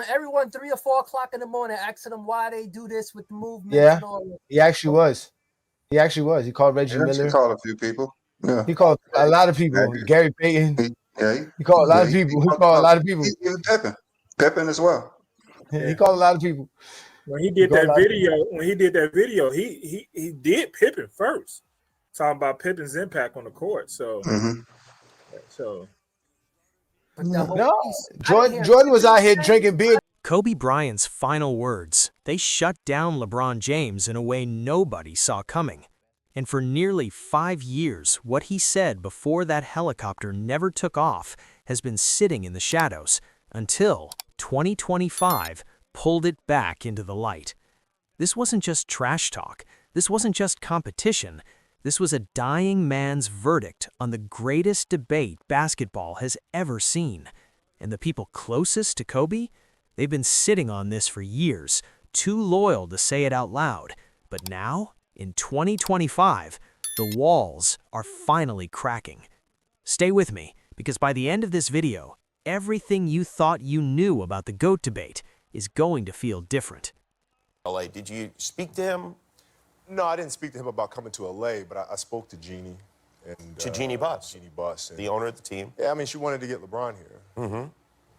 Everyone 3 or 4 o'clock in the morning asking them why they do this with the movements Yeah, and all that. he actually was. He actually was. He called Reggie Yeah, she Miller. called a few people. Yeah. He called a lot of Yeah, people. Gary Payton. yeah, He called a lot of he people. He called called a about lot of people. even Pippen as well. He called a lot of people. When he did that video, he did Pippen first, talking about Pippen's impact on the court. So, No, Jordan was out here drinking beer. Kobe Bryant's final words, they shut down LeBron James in a way nobody saw coming. And for nearly 5 years, what he said before that helicopter never took off has been sitting in the shadows until 2025 pulled it back into the light. This wasn't just trash talk. This wasn't just competition. This was a dying man's verdict on the greatest debate basketball has ever seen. And the people closest to Kobe, they've been sitting on this for years, too loyal to say it out loud. But now, in 2025, the walls are finally cracking. Stay with me, because by the end of this video, everything you thought you knew about the GOAT debate is going to feel different. LA, did you speak to him? No, I didn't speak to him about coming to LA, but I spoke to Jeannie. And, to Jeannie Buss? Jeannie Buss. The owner of the team? Yeah, I mean, she wanted to get LeBron here. Mm-hmm.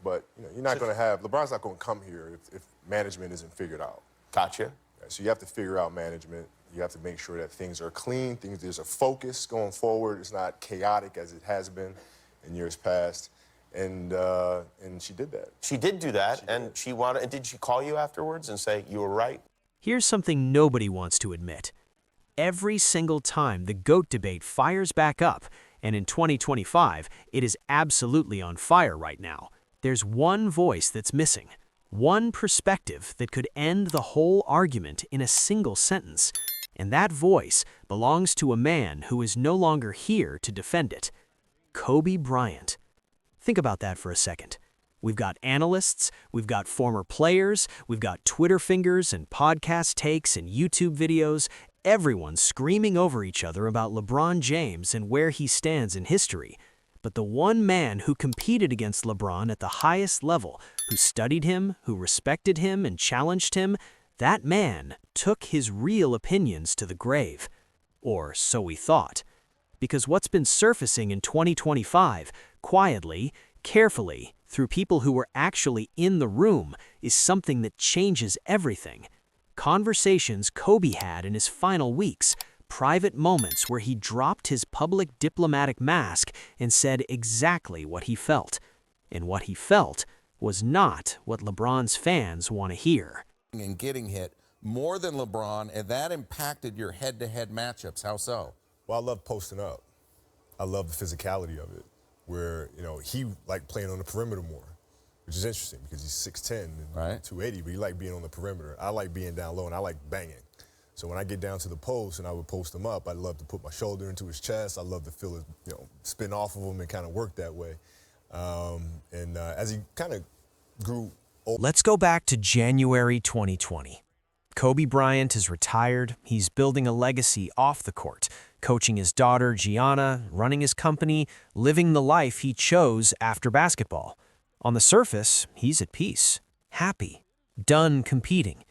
But, you know, you're not going to have, LeBron's not going to come here if management isn't figured out. Gotcha. So you have to figure out management. You have to make sure that things are clean, there's a focus going forward. It's not chaotic as it has been in years past. And she did that. She did do that, and did she call you afterwards and say you were right? Here's something nobody wants to admit. Every single time the GOAT debate fires back up, and in 2025, it is absolutely on fire right now, there's one voice that's missing, one perspective that could end the whole argument in a single sentence. And that voice belongs to a man who is no longer here to defend it. Kobe Bryant. Think about that for a second. We've got analysts, we've got former players, we've got Twitter fingers and podcast takes and YouTube videos, everyone screaming over each other about LeBron James and where he stands in history. But the one man who competed against LeBron at the highest level, who studied him, who respected him and challenged him, that man took his real opinions to the grave. Or so we thought. Because what's been surfacing in 2025, quietly, carefully, through people who were actually in the room, is something that changes everything. Conversations Kobe had in his final weeks, private moments where he dropped his public diplomatic mask and said exactly what he felt. And what he felt was not what LeBron's fans want to hear. And getting hit more than LeBron, and that impacted your head-to-head matchups. How so? Well, I love posting up. I love the physicality of it, where, you know, he liked playing on the perimeter more, which is interesting because he's 6'10 and right. 280, but he liked being on the perimeter. I like being down low, and I like banging. So when I get down to the post and I would post him up, I'd love to put my shoulder into his chest. I love to feel it, you know, spin off of him and kind of work that way. As he kind of grew older. Let's go back to January 2020. Kobe Bryant is retired. He's building a legacy off the court, coaching his daughter, Gianna, running his company, living the life he chose after basketball. On the surface, he's at peace, happy, done competing.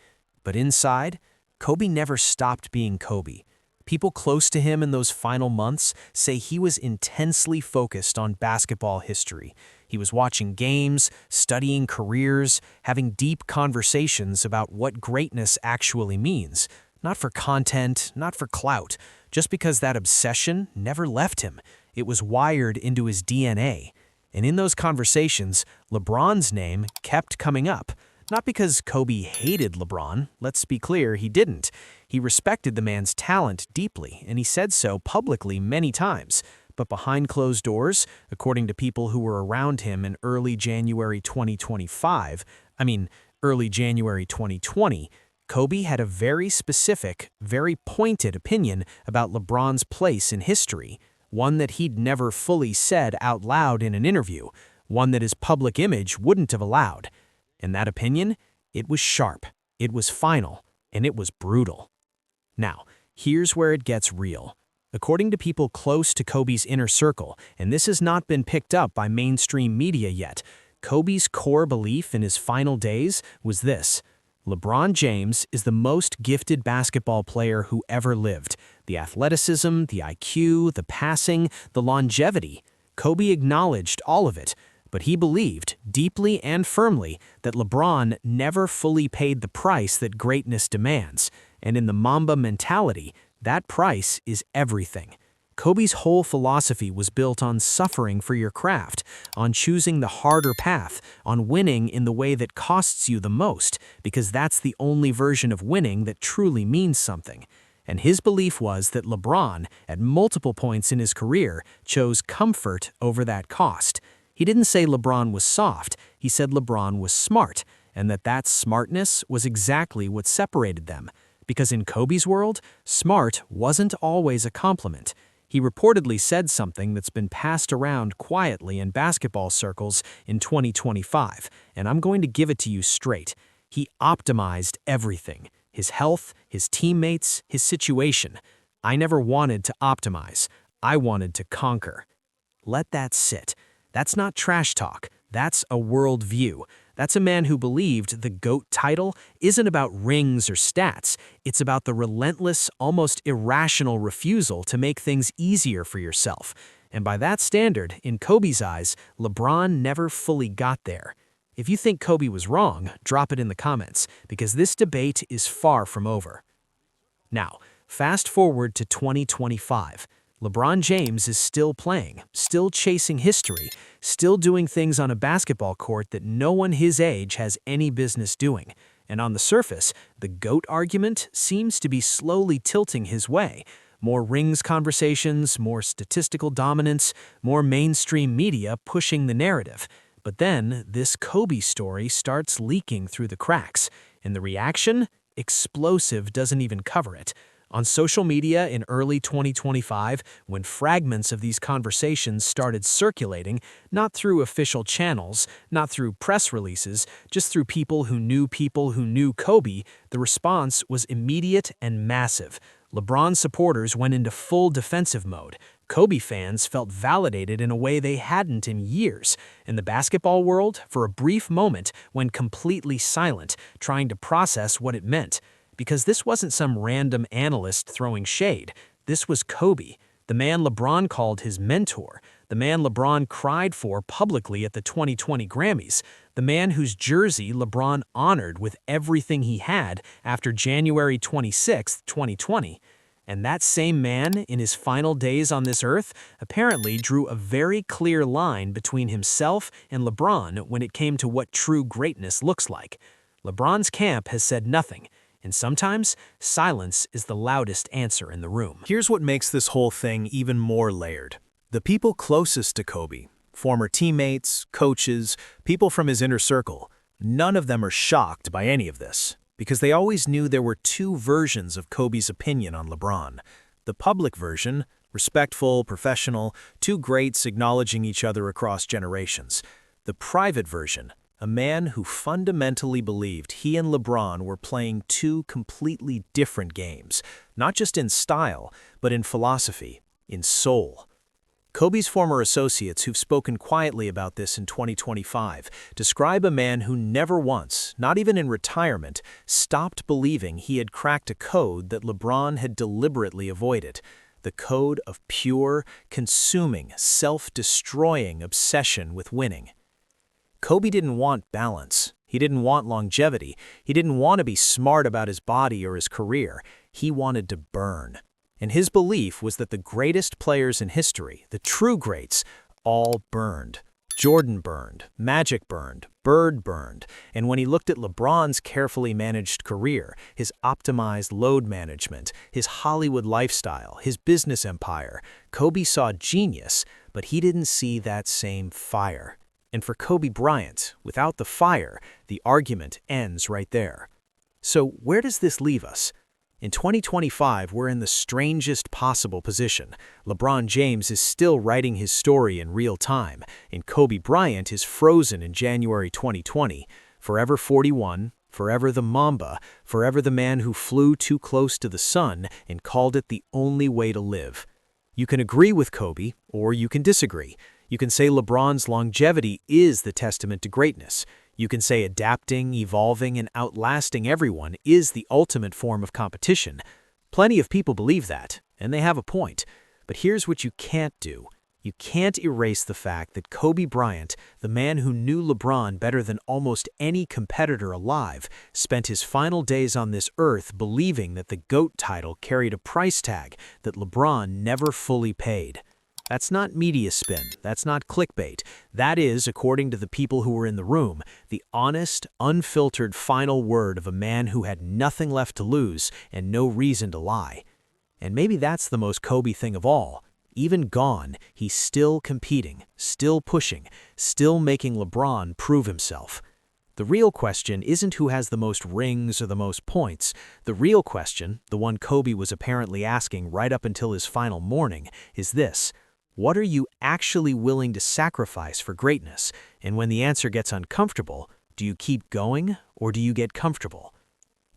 But inside, Kobe never stopped being Kobe. People close to him in those final months say he was intensely focused on basketball history. He was watching games, studying careers, having deep conversations about what greatness actually means. Not for content, not for clout, just because that obsession never left him. It was wired into his DNA. And in those conversations, LeBron's name kept coming up. Not because Kobe hated LeBron. Let's be clear, he didn't. He respected the man's talent deeply, and he said so publicly many times. But behind closed doors, according to people who were around him in early January 2020, Kobe had a very specific, very pointed opinion about LeBron's place in history, one that he'd never fully said out loud in an interview, one that his public image wouldn't have allowed. And that opinion, it was sharp, it was final, and it was brutal. Now, here's where it gets real. According to people close to Kobe's inner circle, and this has not been picked up by mainstream media yet, Kobe's core belief in his final days was this: LeBron James is the most gifted basketball player who ever lived. The athleticism, the IQ, the passing, the longevity. Kobe acknowledged all of it, but he believed, deeply and firmly, that LeBron never fully paid the price that greatness demands. And in the Mamba mentality, that price is everything. Kobe's whole philosophy was built on suffering for your craft, on choosing the harder path, on winning in the way that costs you the most, because that's the only version of winning that truly means something. And his belief was that LeBron, at multiple points in his career, chose comfort over that cost. He didn't say LeBron was soft, he said LeBron was smart, and that smartness was exactly what separated them. Because in Kobe's world, smart wasn't always a compliment. He reportedly said something that's been passed around quietly in basketball circles in 2025, and I'm going to give it to you straight. He optimized everything: his health, his teammates, his situation. I never wanted to optimize. I wanted to conquer. Let that sit. That's not trash talk. That's a worldview. That's a man who believed the GOAT title isn't about rings or stats. It's about the relentless, almost irrational refusal to make things easier for yourself. And by that standard, in Kobe's eyes, LeBron never fully got there. If you think Kobe was wrong, drop it in the comments, because this debate is far from over. Now, fast forward to 2025. LeBron James is still playing, still chasing history, still doing things on a basketball court that no one his age has any business doing. And on the surface, the GOAT argument seems to be slowly tilting his way. More rings conversations, more statistical dominance, more mainstream media pushing the narrative. But then, this Kobe story starts leaking through the cracks, and the reaction? Explosive doesn't even cover it. On social media in early 2025, when fragments of these conversations started circulating, not through official channels, not through press releases, just through people who knew Kobe, the response was immediate and massive. LeBron supporters went into full defensive mode. Kobe fans felt validated in a way they hadn't in years. And the basketball world, for a brief moment, went completely silent, trying to process what it meant. Because this wasn't some random analyst throwing shade. This was Kobe, the man LeBron called his mentor, the man LeBron cried for publicly at the 2020 Grammys, the man whose jersey LeBron honored with everything he had after January 26, 2020. And that same man, in his final days on this earth, apparently drew a very clear line between himself and LeBron when it came to what true greatness looks like. LeBron's camp has said nothing. And sometimes, silence is the loudest answer in the room. Here's what makes this whole thing even more layered. The people closest to Kobe, former teammates, coaches, people from his inner circle, none of them are shocked by any of this, because they always knew there were two versions of Kobe's opinion on LeBron. The public version, respectful, professional, two greats acknowledging each other across generations. The private version, a man who fundamentally believed he and LeBron were playing two completely different games, not just in style, but in philosophy, in soul. Kobe's former associates who've spoken quietly about this in 2025 describe a man who never once, not even in retirement, stopped believing he had cracked a code that LeBron had deliberately avoided. The code of pure, consuming, self-destroying obsession with winning. Kobe didn't want balance. He didn't want longevity. He didn't want to be smart about his body or his career. He wanted to burn. And his belief was that the greatest players in history, the true greats, all burned. Jordan burned, Magic burned, Bird burned, and when he looked at LeBron's carefully managed career, his optimized load management, his Hollywood lifestyle, his business empire, Kobe saw genius, but he didn't see that same fire. And for Kobe Bryant, without the fire, the argument ends right there. So where does this leave us? In 2025, we're in the strangest possible position. LeBron James is still writing his story in real time, and Kobe Bryant is frozen in January 2020. Forever 41, forever the Mamba, forever the man who flew too close to the sun and called it the only way to live. You can agree with Kobe, or you can disagree. You can say LeBron's longevity is the testament to greatness. You can say adapting, evolving, and outlasting everyone is the ultimate form of competition. Plenty of people believe that, and they have a point. But here's what you can't do. You can't erase the fact that Kobe Bryant, the man who knew LeBron better than almost any competitor alive, spent his final days on this earth believing that the GOAT title carried a price tag that LeBron never fully paid. That's not media spin. That's not clickbait. That is, according to the people who were in the room, the honest, unfiltered final word of a man who had nothing left to lose and no reason to lie. And maybe that's the most Kobe thing of all. Even gone, he's still competing, still pushing, still making LeBron prove himself. The real question isn't who has the most rings or the most points. The real question, the one Kobe was apparently asking right up until his final morning, is this: what are you actually willing to sacrifice for greatness? And when the answer gets uncomfortable, do you keep going or do you get comfortable?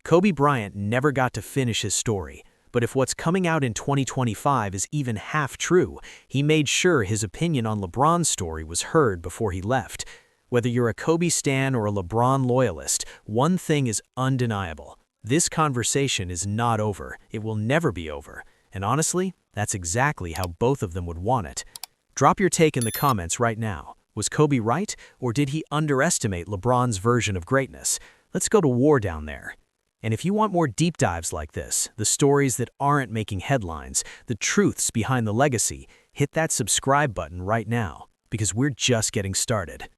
Kobe Bryant never got to finish his story. But if what's coming out in 2025 is even half true, he made sure his opinion on LeBron's story was heard before he left. Whether you're a Kobe stan or a LeBron loyalist, one thing is undeniable. This conversation is not over. It will never be over. And honestly, that's exactly how both of them would want it. Drop your take in the comments right now. Was Kobe right, or did he underestimate LeBron's version of greatness? Let's go to war down there. And if you want more deep dives like this, the stories that aren't making headlines, the truths behind the legacy, hit that subscribe button right now, because we're just getting started.